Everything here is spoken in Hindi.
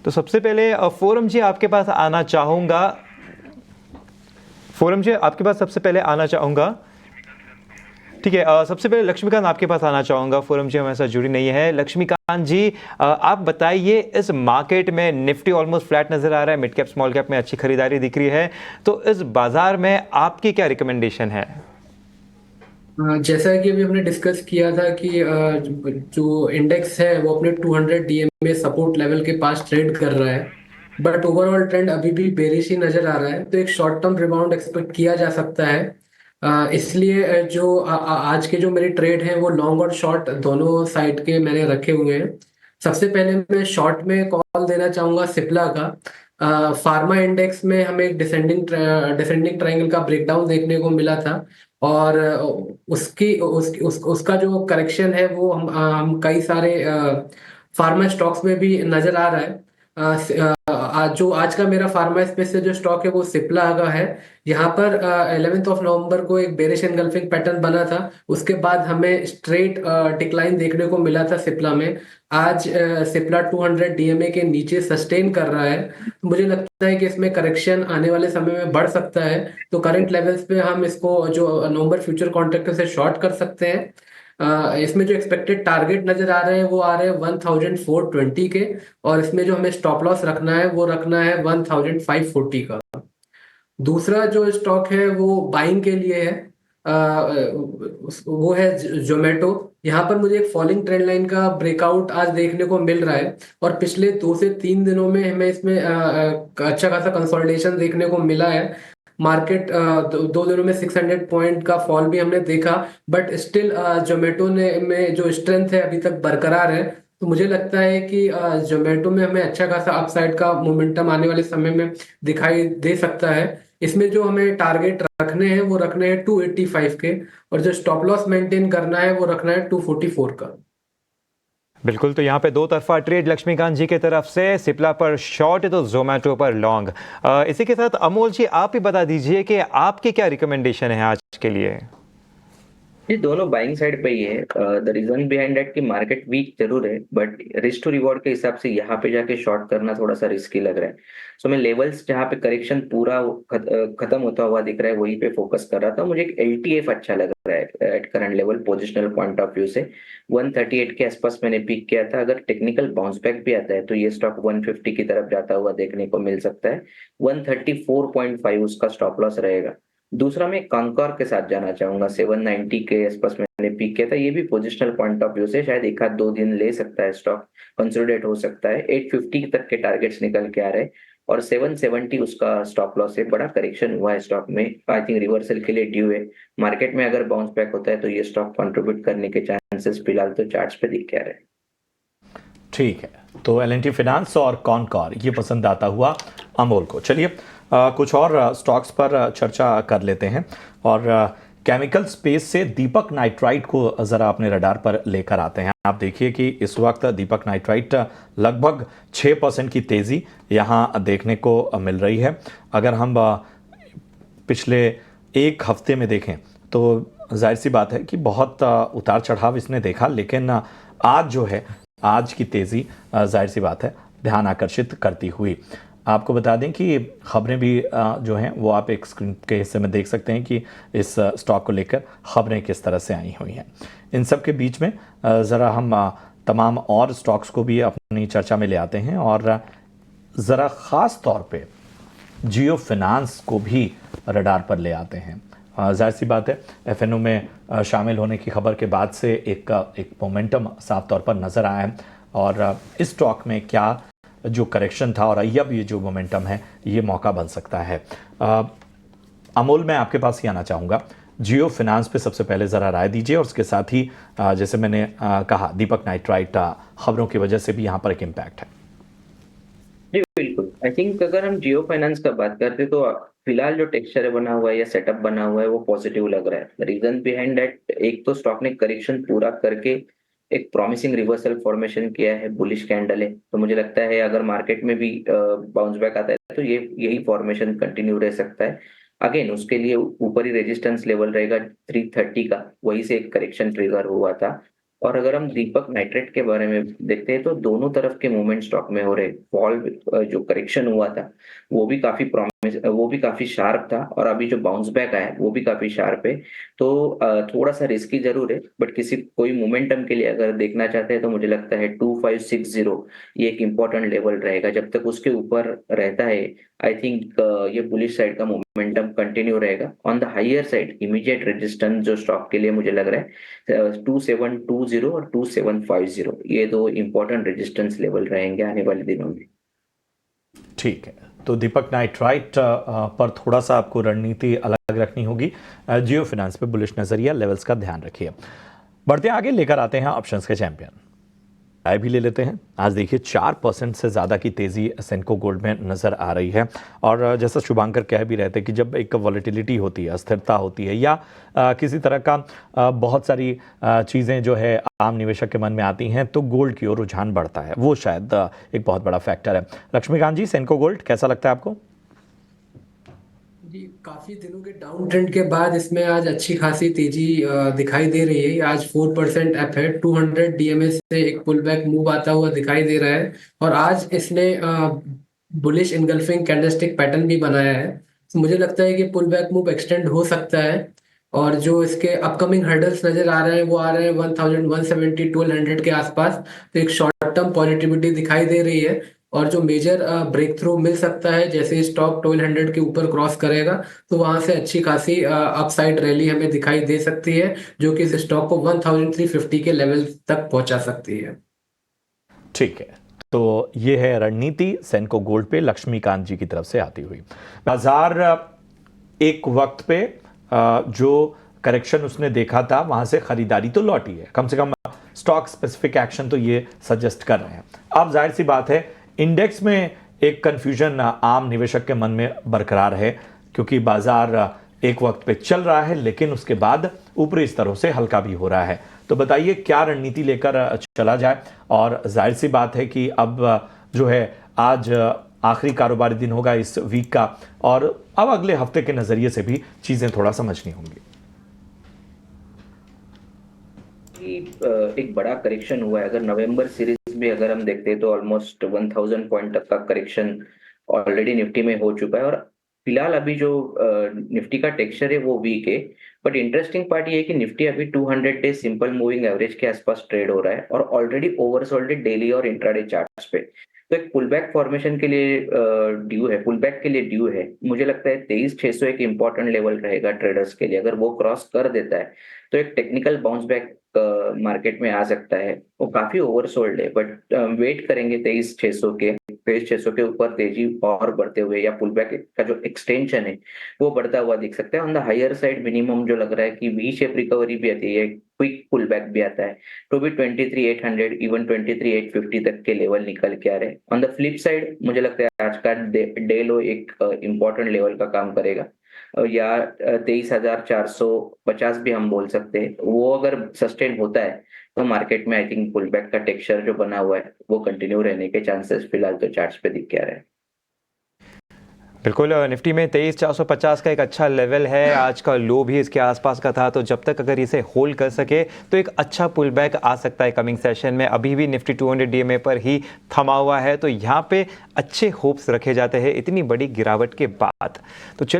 तो सबसे पहले फोरम जी आपके पास आना चाहूँगा। फोरम जी आपके पास सबसे पहले आना चाहूँगा। ठीक है, सबसे पहले लक्ष्मीकांत आपके पास आना चाहूँगा। फोरम जी हमारे साथ जुड़ी नहीं है। लक्ष्मीकांत जी, आप बताइए, इस मार्केट में निफ्टी ऑलमोस्ट फ्लैट नज़र आ रहा है, मिड कैप स्मॉल कैप में अच्छी खरीदारी दिख रही है, तो इस बाजार में आपकी क्या रिकमेंडेशन है? जैसा कि अभी हमने डिस्कस किया था कि जो इंडेक्स है वो अपने 200 डीएमए सपोर्ट लेवल के पास ट्रेड कर रहा है। बट ओवरऑल ट्रेंड अभी भी बेरिश ही नजर आ रहा है, तो एक शॉर्ट टर्म रिबाउंड एक्सपेक्ट किया जा सकता है। इसलिए जो आज के जो मेरे ट्रेड हैं वो लॉन्ग और शॉर्ट दोनों साइड के मैंने रखे हुए हैं। सबसे पहले मैं शॉर्ट में कॉल देना चाहूंगा सिप्ला का। फार्मा इंडेक्स में हमें एक डिसेंडिंग ट्रायंगल का ब्रेकडाउन देखने को मिला था, और उसका जो करेक्शन है वो हम कई सारे फार्मा स्टॉक्स में भी नजर आ रहा है। जो आज का मेरा फार्मा स्पेस से जो स्टॉक है वो सिप्ला का है। यहाँ पर 11 नवंबर को एक बेरिश एनगल्फिंग पैटर्न बना था, उसके बाद हमें स्ट्रेट डिक्लाइन देखने को मिला था सिप्ला में। आज सिप्ला 200 डीएमए के नीचे सस्टेन कर रहा है, तो मुझे लगता है कि इसमें करेक्शन आने वाले समय में बढ़ सकता है। तो करंट लेवल्स पे हम इसको जो नवंबर फ्यूचर कॉन्ट्रैक्ट से शॉर्ट कर सकते हैं। इसमें जो एक्सपेक्टेड टारगेट नजर आ रहे हैं वो आ रहे हैं 1420 के, और इसमें जो हमें स्टॉप लॉस रखना है वो रखना है 1540 का। दूसरा जो स्टॉक है वो बाइंग के लिए है, वो है जोमेटो। यहाँ पर मुझे एक फॉलिंग ट्रेंड लाइन का ब्रेकआउट आज देखने को मिल रहा है, और पिछले 2 से 3 दिनों में हमें इसमें अच्छा खासा कंसोलिडेशन देखने को मिला है। मार्केट 2 दिनों में 600 पॉइंट का फॉल भी हमने देखा, बट स्टिल जोमेटो ने में जो स्ट्रेंथ है अभी तक बरकरार है। तो मुझे लगता है कि जोमेटो में हमें अच्छा खासा अपसाइड का मोमेंटम आने वाले समय में दिखाई दे सकता है। इसमें जो हमें टारगेट रखने हैं वो रखने हैं 285 के, और जो स्टॉप लॉस मेंटेन करना है वो रखना है 244 का। बिल्कुल, तो यहाँ पे दो तरफा ट्रेड लक्ष्मीकांत जी की तरफ से, सिप्ला पर शॉर्ट तो जोमेटो पर लॉन्ग। इसी के साथ अमोल जी आप ही बता दीजिए कि आपकी क्या रिकमेंडेशन है आज के लिए? ये दोनों बाइंग साइड पे ही है। द रीजन बिहाइंड दैट कि मार्केट वीक जरूर है, बट रिस्क टू रिवॉर्ड के हिसाब से यहाँ पे जाके शॉर्ट करना थोड़ा सा रिस्की लग रहा है। सो मैं लेवल्स जहाँ पे करेक्शन पूरा खत्म होता हुआ दिख रहा है वहीं पे फोकस कर रहा था। मुझे एक एलटीएफ अच्छा लग रहा है at current level positional point of view से। 138 के आसपास मैंने पिक किया था। अगर टेक्निकल बाउंस बैक भी आता है तो ये स्टॉक 150 की तरफ जाता हुआ देखने को मिल सकता है। 134.5 उसका स्टॉप लॉस रहेगा। दूसरा मैं कॉन्कॉर के साथ जाना चाहूंगा। 790 के आसपास मैंने पिक किया था। ये भी पोजिशनल पॉइंट ऑफ व्यू से शायद एक आध 2 दिन ले सकता है स्टॉक, कंसोलिडेट हो सकता है। 850 तक के टारगेट्स निकल के आ रहे हैं, और 770 उसका स्टॉप लॉस है। बड़ा करेक्शन हुआ है स्टॉक में, आई थिंक रिवर्सल के लिए ड्यू है। मार्केट में अगर बाउंस बैक होता है तो ये स्टॉक कंट्रीब्यूट करने के चांसेस फिलहाल तो चार्ट्स पे दिख के आ रहे हैं। ठीक है, तो एल&टी फाइनेंस और कॉनकॉर ये पसंद आता हुआ अमोल को। चलिए कुछ और स्टॉक्स पर चर्चा कर लेते हैं, और केमिकल स्पेस से दीपक नाइट्राइट को ज़रा अपने रडार पर लेकर आते हैं। आप देखिए कि इस वक्त दीपक नाइट्राइट लगभग 6% की तेज़ी यहाँ देखने को मिल रही है। अगर हम पिछले एक हफ्ते में देखें तो जाहिर सी बात है कि बहुत उतार चढ़ाव इसने देखा, लेकिन आज जो है, आज की तेज़ी जाहिर सी बात है ध्यान आकर्षित करती हुई। आपको बता दें कि खबरें भी जो हैं वो आप एक स्क्रीन के हिस्से में देख सकते हैं कि इस स्टॉक को लेकर खबरें किस तरह से आई हुई हैं। इन सब के बीच में ज़रा हम तमाम और स्टॉक्स को भी अपनी चर्चा में ले आते हैं, और ज़रा ख़ास तौर पे जियो फाइनेंस को भी रडार पर ले आते हैं। जाहिर सी बात है एफएनओ में शामिल होने की खबर के बाद से एक मोमेंटम साफ तौर पर नज़र आया है, और इस स्टॉक में क्या जो करेक्शन था और अब ये जो मोमेंटम है ये मौका बन सकता है। अमोल, मैं आपके पास ही आना चाहूँगा। जियो फाइनेंस पे सबसे पहले ज़रा राय दीजिए, और उसके साथ ही जैसे मैंने कहा दीपक नाइट्राइट खबरों की वजह से भी यहाँ पर एक इम्पैक्ट है। जी बिल्कुल, आई थिंक अगर हम जियो फाइनेंस का बात करते तो फिलहाल जो टेक्सचर बना हुआ है या सेटअप बना हुआ है वो पॉजिटिव लग रहा है। रीजन बिहाइंड दैट, एक तो स्टॉक ने करेक्शन पूरा करके एक प्रॉमिसिंग रिवर्सल फॉर्मेशन किया है, बुलिश कैंडल है। तो मुझे लगता है अगर मार्केट में भी बाउंस बैक आता है तो ये यही फॉर्मेशन कंटिन्यू रह सकता है। अगेन उसके लिए ऊपरी रेजिस्टेंस लेवल रहेगा 330 का, वहीं से एक करेक्शन ट्रिगर हुआ था। और अगर हम दीपक नाइट्रेट के बारे में देखते हैं तो दोनों तरफ के मूवमेंट स्टॉक में हो रहे, फॉल जो करेक्शन हुआ था वो भी काफी शार्प था, और अभी जो बाउंस बैक आया वो भी काफी शार्प है। तो थोड़ा सा रिस्की जरूर है, बट कोई मोमेंटम के लिए अगर देखना चाहते हैं तो मुझे लगता है 2560 ये एक इम्पोर्टेंट लेवल रहेगा। जब तक उसके ऊपर रहता है आई थिंक ये बुलिश साइड का मोमेंटम कंटिन्यू रहेगा। On the higher side immediate resistance जो स्टॉक के लिए मुझे लग रहा है 2720 और 2750, ये दो इंपॉर्टेंट रेजिस्टेंस लेवल रहेंगे आने वाले दिनों में। ठीक है, तो दीपक नाइट्राइट पर थोड़ा सा आपको रणनीति अलग रखनी होगी। जियो फिनांस पे बुलिश नजरिया, लेवल्स का ध्यान रखिए। बढ़ते आगे, लेकर आते हैं ऑप्शंस के चैंपियन, राय भी ले लेते हैं। आज देखिए 4% से ज़्यादा की तेज़ी सेंको गोल्ड में नज़र आ रही है, और जैसा शुभांकर कह भी रहे थे कि जब एक वॉलेटिलिटी होती है, अस्थिरता होती है, या किसी तरह का बहुत सारी चीज़ें जो है आम निवेशक के मन में आती हैं, तो गोल्ड की ओर रुझान बढ़ता है। वो शायद एक बहुत बड़ा फैक्टर है। लक्ष्मीकांत जी, सेंको गोल्ड कैसा लगता है आपको? जी, काफी दिनों के डाउन ट्रेंड के बाद इसमें आज अच्छी खासी तेजी दिखाई दे रही है। आज 4% अप है, 200 डीएमए से एक पुल बैक मूव आता हुआ दिखाई दे रहा है, और आज इसने बुलिश इनगल्फिंग कैंडलस्टिक पैटर्न भी बनाया है। तो मुझे लगता है कि पुल बैक मूव एक्सटेंड हो सकता है, और जो इसके अपकमिंग हर्डल्स नजर आ रहे हैं वो आ रहे हैं 1170 1200 के आसपास। तो एक शॉर्ट टर्म पॉजिटिविटी दिखाई दे रही है, और जो मेजर ब्रेक थ्रू मिल सकता है जैसे स्टॉक 1200 के ऊपर क्रॉस करेगा, तो वहां से अच्छी खासी अपसाइड रैली हमें दिखाई दे सकती है, जो कि इस स्टॉक को 1350 के लेवल तक पहुंचा सकती है। ठीक है, तो ये है रणनीति सेंको गोल्ड पे लक्ष्मीकांत जी की तरफ से आती हुई। बाजार एक वक्त पे जो करेक्शन उसने देखा था वहां से खरीदारी तो लौटी है, कम से कम स्टॉक स्पेसिफिक एक्शन तो ये सजेस्ट कर रहे हैं। अब जाहिर सी बात है इंडेक्स में एक कंफ्यूजन आम निवेशक के मन में बरकरार है, क्योंकि बाजार एक वक्त पे चल रहा है लेकिन उसके बाद ऊपरी स्तरों से हल्का भी हो रहा है। तो बताइए क्या रणनीति लेकर चला जाए, और जाहिर सी बात है कि अब जो है आज आखिरी कारोबारी दिन होगा इस वीक का, और अब अगले हफ्ते के नजरिए से भी चीजें थोड़ा समझनी होंगी। एक बड़ा करेक्शन हुआ है, अगर नवंबर सीरीज में अगर हम देखते हैं तो ऑलमोस्ट 1000 पॉइंट तक का करेक्शन ऑलरेडी निफ्टी में हो चुका है, और फिलहाल अभी जो निफ्टी का टेक्सचर है वो वीक है। बट इंटरेस्टिंग पार्ट ये है कि निफ्टी अभी 200 डे सिंपल मूविंग एवरेज के आसपास ट्रेड हो रहा है, और ऑलरेडी ओवरसोल्ड है डेली और इंट्राडे चार्ट्स पे। तो एक पुलबैक फॉर्मेशन के लिए ड्यू है, पुलबैक के लिए ड्यू है। मुझे लगता है 23,600 एक इंपॉर्टेंट लेवल रहेगा ट्रेडर्स के लिए। अगर वो क्रॉस कर देता है तो एक टेक्निकल बाउंस बैक मार्केट में आ सकता है। वो काफी ओवरसोल्ड है, बट वेट करेंगे 23,600 के ऊपर तेजी और बढ़ते हुए, या पुल बैक का जो एक्सटेंशन है वो बढ़ता हुआ दिख सकता है। On the higher side minimum जो लग रहा है कि वी शेप रिकवरी भी आती है, क्विक पुल बैक भी आता है, तो भी 23,800 इवन 23,850 तक के लेवल निकल के आ रहे हैं। ऑन द फ्लिप साइड मुझे लगता है आज का डे लो एक इंपॉर्टेंट लेवल का काम करेगा, या 23,450 भी हम बोल सकते हैं। वो अगर सस्टेन होता है तो मार्केट में आई थिंक पुल बैक का टेक्सचर जो बना हुआ है वो कंटिन्यू रहने के चांसेस फिलहाल तो चार्ट्स पे दिख के आ रहे हैं। बिल्कुल, निफ्टी में 23,450 का एक अच्छा लेवल है। आज का लो भी इसके आसपास का था, तो जब तक अगर इसे होल्ड कर सके तो एक अच्छा पुल बैक आ सकता है कमिंग सेशन में। अभी भी निफ्टी 200 डीएमए पर ही थमा हुआ है, तो यहाँ पे अच्छे होप्स रखे जाते हैं इतनी बड़ी गिरावट के बाद। तो चलिए